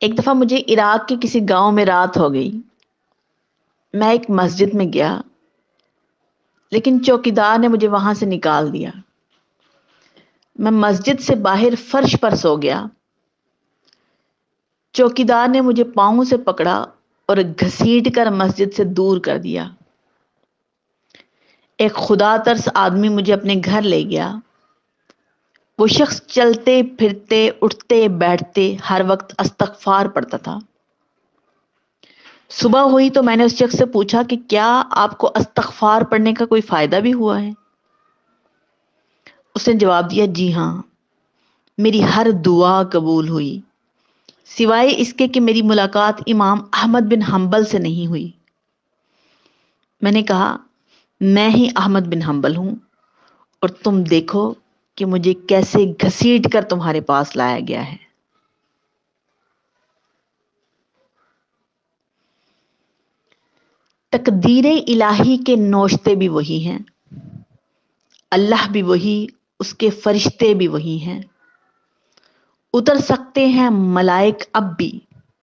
ایک دفعہ مجھے عراق کے کسی گاؤں میں رات ہو گئی. میں ایک مسجد میں گیا لیکن چوکیدار نے مجھے وہاں سے نکال دیا. میں مسجد سے باہر فرش پر سو گیا. چوکیدار نے مجھے پاؤں سے پکڑا اور گھسیٹ کر مسجد سے دور کر دیا. ایک خدا ترس آدمی مجھے اپنے گھر لے گیا. وہ شخص چلتے پھرتے اٹھتے بیٹھتے ہر وقت استغفار پڑھتا تھا. صبح ہوئی تو میں نے اس شخص سے پوچھا کہ کیا آپ کو استغفار پڑھنے کا کوئی فائدہ بھی ہوا ہے؟ اس نے جواب دیا، جی ہاں، میری ہر دعا قبول ہوئی سوائے اس کے کہ میری ملاقات امام احمد بن حنبل سے نہیں ہوئی. میں نے کہا، میں ہی احمد بن حنبل ہوں اور تم دیکھو کہ مجھے کیسے گھسیٹ کر تمہارے پاس لایا گیا ہے. تقدیر الہی کے نوشتے بھی وہی ہیں، اللہ بھی وہی، اس کے فرشتے بھی وہی ہیں. اتر سکتے ہیں ملائک اب بھی